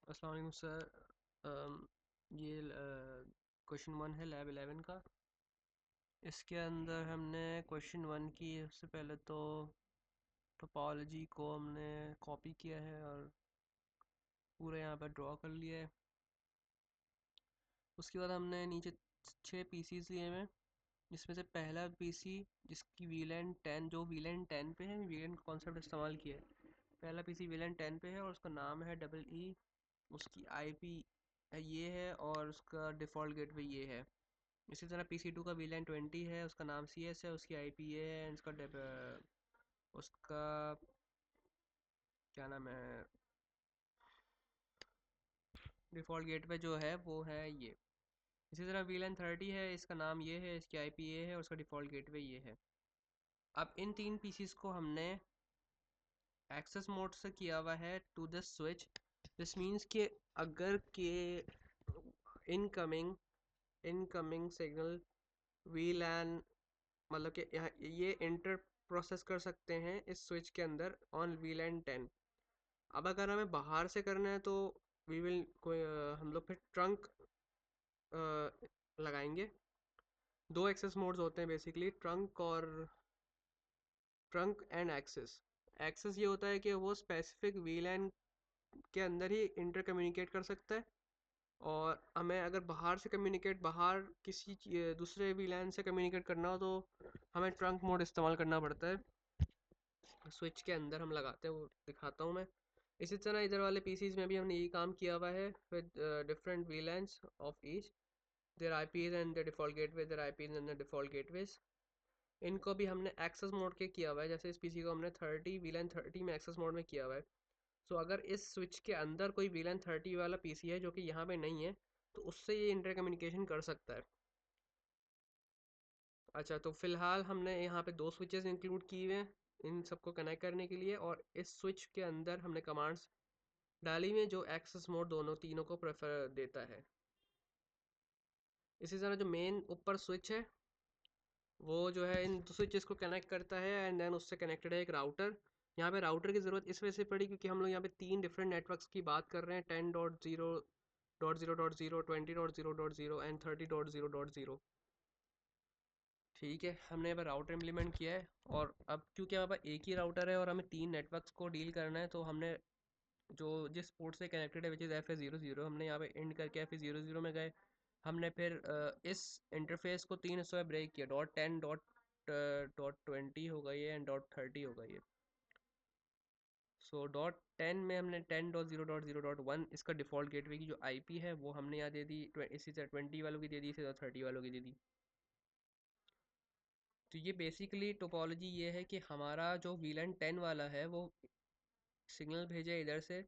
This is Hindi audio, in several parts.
अस्सलाम वालेकुम सर। ये क्वेश्चन 1 है लैब 11 का। इसके अंदर हमने क्वेश्चन 1 की सबसे पहले तो टोपोलॉजी को हमने कॉपी किया है और पूरा यहाँ पर ड्रॉ कर लिया है। उसके बाद हमने नीचे 6 पीसीज लिए हैं, जिसमें से पहला पीसी जिसकी वीलैन 10 जो वीलैन 10 पे है, वीलैन का कॉन्सेप्ट इस्तेमाल किया है। पहला पीसी वीलैन 10 पे है और उसका नाम है डबल ई। उसकी आईपी ये है और उसका डिफ़ॉल्ट गेटवे ये है। इसी तरह PC2 का वीलैन 20 है, उसका नाम CS है, उसकी IP ये है, उसका क्या नाम है, डिफ़ॉल्ट गेटवे जो है वो है ये। इसी तरह वीलैन 30 है, इसका नाम ये है, इसकी IP ये है और उसका डिफ़ॉल्ट गेटवे ये है। अब इन तीन पीसीस को हमने एक्सेस मोड से किया हुआ है to the switch. This means कि अगर के इनकमिंग इनकमिंग सिग्नल वीलैन मतलब कि यहाँ ये इंटर प्रोसेस कर सकते हैं इस स्विच के अंदर ऑन वीलैन 10। अब अगर हमें बाहर से करना है तो वी विल कोई हम लोग फिर ट्रंक लगाएंगे। दो एक्सेस मोड्स होते हैं basically, trunk and access. Access ये होता है कि वो स्पेसिफिक वीलैन के अंदर ही इंटर कम्युनिकेट कर सकता है, और हमें अगर बाहर किसी दूसरे वीलैन से कम्युनिकेट करना हो तो हमें ट्रंक मोड इस्तेमाल करना पड़ता है। स्विच के अंदर हम लगाते हैं, वो दिखाता हूँ मैं। इसी तरह इधर वाले पीसीज में भी हमने यही काम किया हुआ है with different VLANs of each their IPs and the default gateway, their IPs and the default gateways. इनको भी हमने एक्सेस मोड के किया हुआ है, जैसे इस पीसी को हमने 30 वीलैन 30 में एक्सेस मोड में किया हुआ है। सो अगर इस स्विच के अंदर कोई वीलैन 30 वाला पीसी है जो कि यहाँ पे नहीं है, तो उससे ये इंटर कम्युनिकेशन कर सकता है। अच्छा, तो फिलहाल हमने यहाँ पे दो स्विचेस इंक्लूड किए हुए हैं इन सबको कनेक्ट करने के लिए, और इस स्विच के अंदर हमने कमांड्स डाली में जो एक्सेस मोड दोनों तीनों को प्रेफर देता है। इसी तरह जो मेन ऊपर स्विच है वो जो है इन स्विचेस को कनेक्ट करता है, एंड देन उससे कनेक्टेड है एक राउटर। यहाँ पे राउटर की ज़रूरत इस वजह से पड़ी क्योंकि हम लोग यहाँ पे तीन डिफरेंट नेटवर्क्स की बात कर रहे हैं, 10.0.0.0, 20.0.0 एंड 30.0.0। ठीक है, हमने यहाँ पर राउटर इम्प्लीमेंट किया है, और अब क्योंकि हमारे पास एक ही राउटर है और हमें तीन नेटवर्क्स को डील करना है, तो हमने जो जिस पोर्ट से कनेक्टेड है विच इज़ FA00, हमने यहाँ पे एंड करके FA00 में गए। हमने फिर इस इंटरफेस को तीन हिस्सों में ब्रेक किया, .10 .20 होगा ये, एंड .30 होगा ये। सो .10 में हमने 10.0.0.1 इसका डिफ़ॉल्ट गेटवे की जो IP है वो हमने यहाँ दे दी, इसी तरह 20 वालों की दे दी, इसी तरह 30 वालों की दे दी। तो ये बेसिकली टोपोलॉजी ये है कि हमारा जो वीलन 10 वाला है वो सिग्नल भेजे इधर से।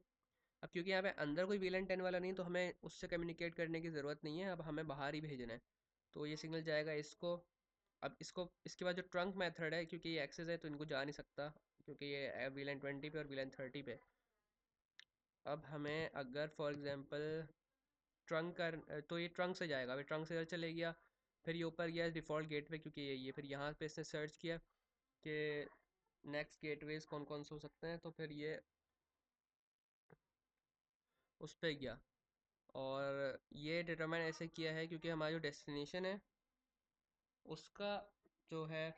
अब क्योंकि यहाँ पे अंदर कोई वीलन 10 वाला नहीं, तो हमें उससे कम्युनिकेट करने की ज़रूरत नहीं है, अब हमें बाहर ही भेजना है। तो ये सिग्नल जाएगा इसको। अब इसको इसके बाद जो ट्रंक मेथड है, क्योंकि ये एक्सेस है तो इनको जा नहीं सकता, क्योंकि ये वीलन 20 पे और वीलन 30 पे। अब हमें अगर फॉर एग्जांपल ट्रंक कर तो ये ट्रंक से जाएगा, अभी ट्रंक से इधर चले गया, फिर ये ऊपर गया डिफ़ॉल्ट गेटवे, क्योंकि ये फिर यहाँ पे इसने सर्च किया कि नेक्स्ट गेटवेज कौन कौन से हो सकते हैं, तो फिर ये उस पर गया। और ये डिटरमाइन ऐसे किया है क्योंकि हमारा जो डेस्टिनेशन है उसका जो है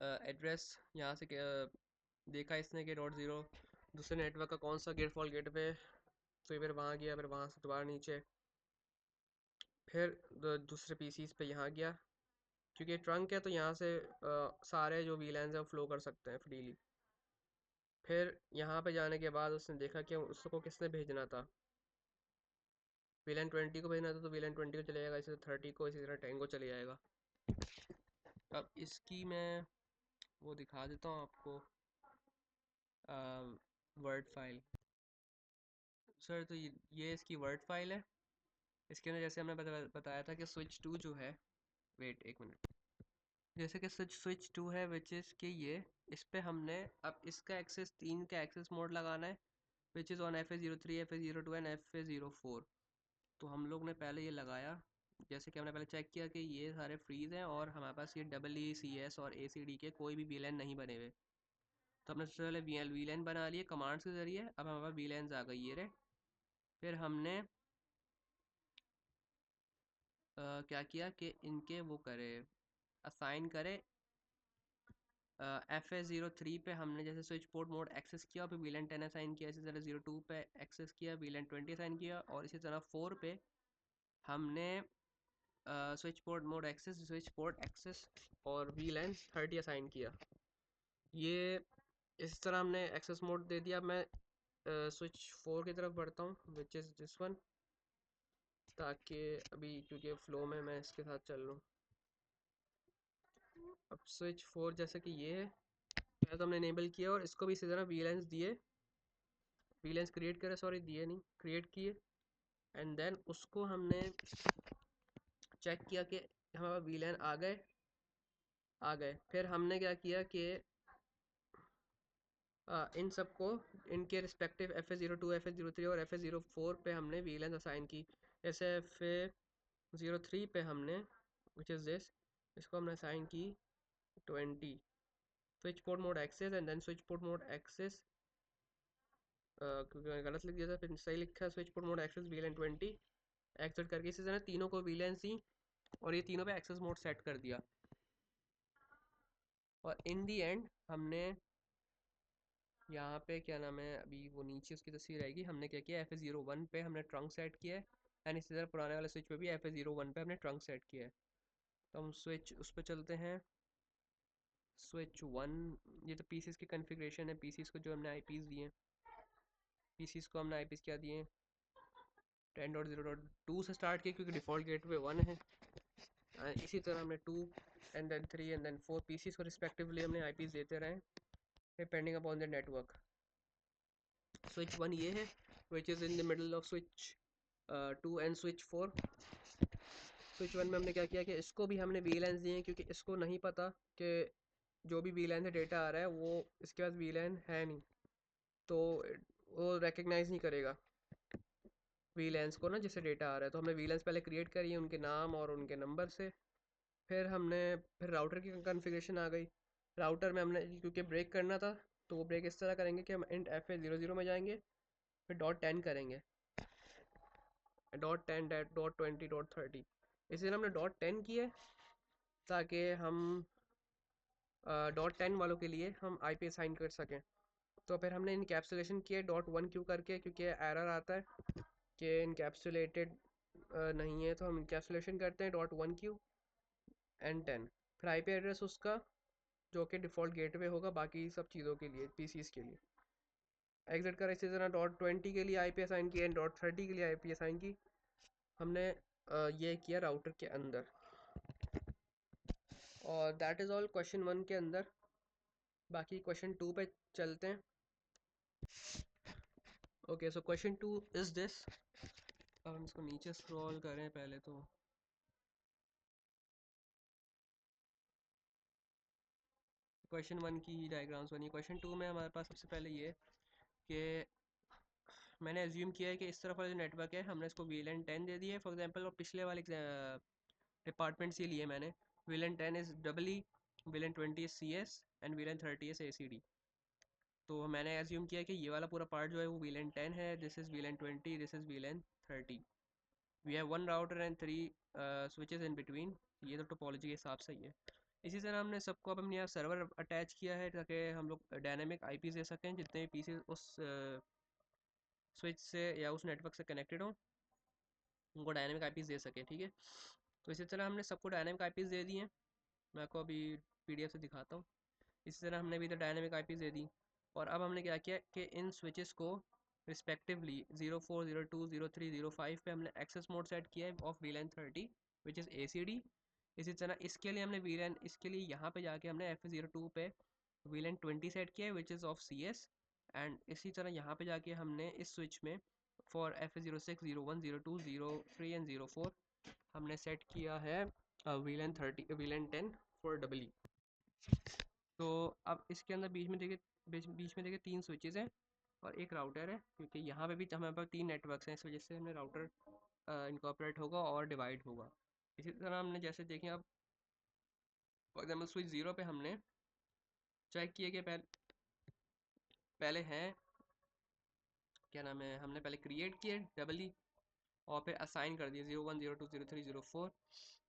एड्रेस यहाँ से देखा इसने कि .0 दूसरे नेटवर्क का कौन सा डिफ़ॉल्ट गेटवे, तो फिर वहाँ गया, फिर वहाँ से दोबारा नीचे, फिर दूसरे पीसीस पे यहाँ गया। क्योंकि ट्रंक है तो यहाँ से सारे जो वीलैंस हैं वो फ्लो कर सकते हैं फ्रीली। फिर यहाँ पे जाने के बाद उसने देखा कि उसको किसने भेजना था, वीलन 20 को भेजना था, तो वीलन 20 को चले जाएगा, इसी तरह 30 को, इसी तरह 10 को चले जाएगा। अब इसकी मैं वो दिखा देता हूँ आपको, वर्ड फाइल। सर तो ये इसकी वर्ड फाइल है। इसके अंदर जैसे हमने बताया था कि स्विच टू जो है, वेट एक मिनट, जैसे कि स्विच टू है विच इज़ कि ये इस पे हमने अब इसका एक्सेस तीन का एक्सेस मोड लगाना है, which is on FA03, FA02 and FA04। तो हम लोग ने पहले ये लगाया, जैसे कि हमने पहले चेक किया कि ये सारे फ्रीज हैं और हमारे पास ये EECS और ACD के कोई भी वीलन नहीं बने हुए। तो हमने सबसे पहले वीलैन बना लिए कमांड्स के ज़रिए। अब हमारे पास वीलैन्स आ गई ये रहे। फिर हमने क्या किया कि इनके वो करे, असाइन करे। FS03 पे हमने जैसे स्विच पोर्ट मोड एक्सेस किया, फिर वीलैन 10 असाइन किया। इसी तरह 02 पे एक्सेस किया, वीलैन 20 असाइन किया। और इसी तरह 4 पे हमने स्विच पोर्ट एक्सेस और वीलैन 30 असाइन किया। ये इस तरह हमने एक्सेस मोड दे दिया। मैं स्विच 4 की तरफ बढ़ता हूँ, विच इज़ दिस वन, ताकि अभी क्योंकि फ़्लो में मैं इसके साथ चल लूँ। अब स्विच 4 जैसे कि ये है, पहले तो हमने इनेबल किया और इसको भी इसी तरह वीलैंस दिए, वीलैंस क्रिएट करे, सॉरी दिए नहीं, क्रिएट किए। एंड देन उसको हमने चेक किया कि हमारे वीलैन आ गए। फिर हमने क्या किया कि इन सबको इनके रिस्पेक्टिव FS02, FS03 और FS04 पे हमने वीलैन असाइन की। जैसे FS03 पे हमने विच इज़ दिस, इसको हमने असाइन की 20 switch port mode access. And then switch port mode access, क्योंकि मैंने गलत लिख दिया था, फिर सही लिखा, switch port mode access VLAN 20 access करके इसी तरह तीनों को वीलैंस दी और ये तीनों पे एक्सेस मोड सेट कर दिया। और इन दी एंड हमने यहाँ पे क्या नाम है, अभी वो नीचे उसकी तस्वीर आएगी, हमने क्या किया, FS01 पे हमने ट्रंक सेट किया है। एंड इसी तरह पुराने वाले स्विच पे भी FS01 पे हमने ट्रंक सेट किया है। तो हम स्विच उस पर चलते हैं, स्विच 1। ये तो पीसीस की कन्फिग्रेशन है, पीसीस को जो हमने आईपीस दिए हैं, पीसीस को हमने आईपीस क्या दिए हैं, 10.0.2 से स्टार्ट किया क्योंकि डिफ़ॉल्ट गेटवे 1 है। इसी तरह हमने 2 and then 3 and then 4 PCs को रिस्पेक्टिवली हमने आईपीस देते रहे depending upon the network. Switch 1 ये है, which is in the middle of switch 2 and switch 4। Switch 1 में हमने क्या किया कि इसको भी हमने वीलैंस दिए हैं, क्योंकि इसको नहीं पता कि जो भी वीलैन से डेटा आ रहा है वो इसके पास वीलैन है नहीं, तो वो रिकग्नाइज़ नहीं करेगा वीलैंस को ना, जिससे डेटा आ रहा है। तो हमने वीलैंस पहले क्रिएट करी है उनके नाम और उनके नंबर से। फिर राउटर की कॉन्फ़िगरेशन आ गई। राउटर में हमने क्योंकि ब्रेक करना था, तो वो ब्रेक इस तरह करेंगे कि हम इंट FA00 में जाएंगे, फिर .10 करेंगे, .10, .20, .30। इसलिए हमने .10 किया है ताकि हम .10 वालों के लिए हम IP असाइन कर सकें। तो फिर हमने इनकैप्सुलेशन किया .1 क्यों करके, क्योंकि एरर आता है कि इनकैप्सुलेटेड नहीं है, तो हम इनकैप्सुलेशन करते हैं .1Q एंड 10। फिर IP एड्रेस उसका जो कि डिफ़ॉल्ट गेटवे होगा बाकी सब चीज़ों के लिए, पीसीस के लिए। एग्जिट कर इसी तरह .20 के लिए IP असाइन की एंड .30 के लिए IP असाइन की। हमने ये किया राउटर के अंदर। और दैट इज़ ऑल क्वेश्चन 1 के अंदर। बाकी क्वेश्चन 2 पे चलते हैं। Okay, so question 2 is this. अब हम इसको नीचे स्क्रॉल करें पहले तो। क्वेश्चन 1 की डायग्राम्स बनी। क्वेश्चन 2 में हमारे पास सबसे पहले ये कि मैंने एज्यूम किया है कि इस तरफ वाला जो नेटवर्क है हमने इसको वीलैन 10 दे दिया है फॉर एग्जांपल, और पिछले वाले डिपार्टमेंट से लिए मैंने। वीलैन 10 is EE, वीलैन 20 is CS and वीलैन 30 is ACD। तो मैंने एज्यूम किया कि ये वाला पूरा पार्ट जो है वो वीलैन 10 है, this is VLAN 20, this is VLAN 30। We have 1 router and 3 switches in between. ये तो टोपोलॉजी के हिसाब से ही है। इसी तरह हमने सबको अब अपने यहाँ सर्वर अटैच किया है ताकि हम लोग डायनेमिक आईपीस दे सकें, जितने भी पीसेस उस स्विच से या उस नेटवर्क से कनेक्टेड हों उनको डायनेमिक आईपीस दे सके, ठीक है। तो इसी तरह हमने सबको डायनेमिक आईपीस दे दी हैं। मैं आपको अभी PDF से दिखाता हूँ। इसी तरह हमने भी इधर डायनेमिक आईपीस दे दी। और अब हमने क्या किया कि इन स्विचेस को रिस्पेक्टिवली 04, 02, 03, 05 पे हमने एक्सेस मोड सेट किया है ऑफ वीलैन 30 विच इज़ ACD। इसी तरह इसके लिए हमने वीलैन, इसके लिए यहाँ पे जाके हमने FS02 पे वीलैन 20 सेट किया है which is of CS। And इसी तरह यहाँ पे जाके हमने इस स्विच में फॉर FS06, 01, 02, 03 एंड 04 हमने सेट किया है वीलैन 10 फॉर EE। तो अब इसके अंदर बीच में देखिए 3 स्विचेस हैं और एक राउटर है, क्योंकि यहाँ पे भी हमारे पास 3 नेटवर्क्स हैं, इस वजह से हमने राउटर इनकॉर्पोरेट होगा और डिवाइड होगा। इसी तरह हमने जैसे देखें, अब फॉर एग्जाम्पल स्विच 0 पे हमने चेक किया कि पहले पहले हैं, क्या नाम है, हमने पहले क्रिएट किया डबली और फिर असाइन कर दिया 01 02 03 04।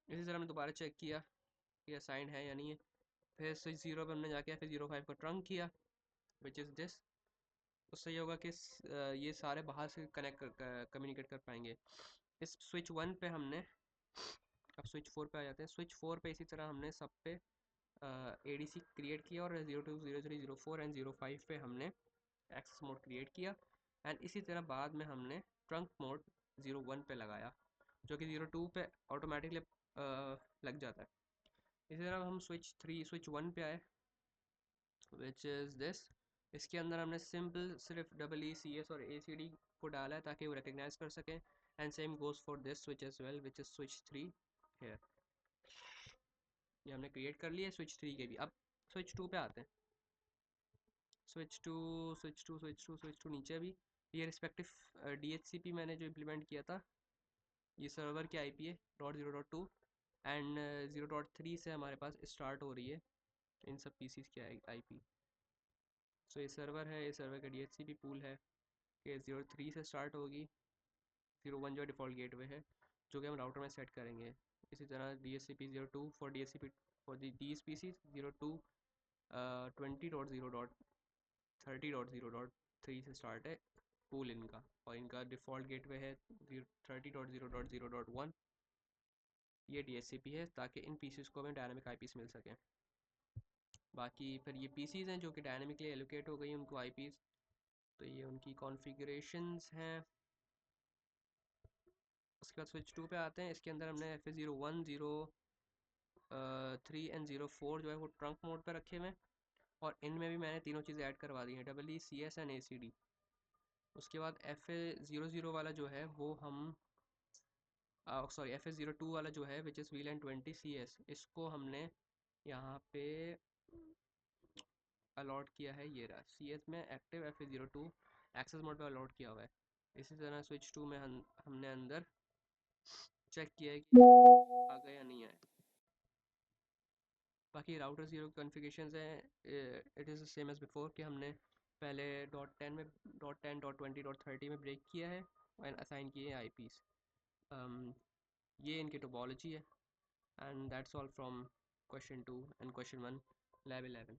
इसी तरह हमने दोबारा चेक किया कि असाइन है या नहीं है। फिर स्विच 0 पे हमने जाके फिर 05 को ट्रंक किया विच इज़ दिस। उससे ये होगा कि ये सारे बाहर से कम्युनिकेट कर पाएंगे। इस स्विच 1 पे हमने, अब स्विच 4 पे आ जाते हैं। स्विच 4 पे इसी तरह हमने सब पे ADC क्रिएट किया और 02 03 04 एंड 05 पे हमने एक्सेस मोड क्रिएट किया। एंड इसी तरह बाद में हमने ट्रंक मोड 01 पे लगाया जो कि 02 पे ऑटोमेटिकली लग जाता है। इसी तरह हम स्विच 1 पे आए विच इज़ दिस। इसके अंदर हमने सिंपल सिर्फ EECS और ACD को डाला है ताकि वो रिकग्नाइज कर सकें। And same goes for this switch as well which is switch 3 here. ये हमने क्रिएट कर लिया स्विच 3 के भी। अब स्विच 2 पे आते हैं। स्विच टू नीचे भी ये रिस्पेक्टिव DHCP मैंने जो इम्प्लीमेंट किया था, ये सर्वर की IP है .0.2 एंड 0.3 से हमारे पास स्टार्ट हो रही है इन सब पीसीज की IP। सो ये सर्वर है, ये सर्वर का DHCP पूल है कि 03 से स्टार्ट होगी। 01 जो डिफ़ॉल्ट गेटवे है जो कि हम राउटर में सेट करेंगे। इसी तरह DHCP 02 for DHCP for the species 02 20.30.3 से स्टार्ट है पूल इनका, और इनका डिफ़ॉल्ट गेटवे है 30.0.0.1। ये DHCP है ताकि इन पीसीज को हमें डायनामिक IPs मिल सकें। बाकी फिर ये पीसीज हैं जो कि डायनामिकली एलोकेट हो गई उनको IPs, तो ये उनकी कॉन्फ़िगरेशंस हैं। उसके बाद स्विच 2 पे आते हैं। इसके अंदर हमने FA01 03 एंड 04 जो है वो ट्रंक मोड पे रखे हुए हैं और इनमें भी मैंने तीनों चीज़ें ऐड करवा दी हैं EECS एंड ACD। उसके बाद FA00 वाला जो है वो हम सॉरी FA02 वाला जो है विच इज़ VLAN 20 CS, इसको हमने यहाँ पे अलॉट किया है। ये रहा CS में एक्टिव FA02 एक्सेस मोड पे अलॉट किया हुआ है। इसी तरह स्विच 2 में हमने अंदर चेक किया है कि आ गया या नहीं आया। बाकी राउटर 0 की कॉन्फ़िगरेशंस हैं, it is same as before कि हमने पहले .10 में .10 .20 .30 में ब्रेक किया है और असाइन किए हैं IPs। ये इनकी टोपोलॉजी है and that's all from question 2 and question 1 lab 11।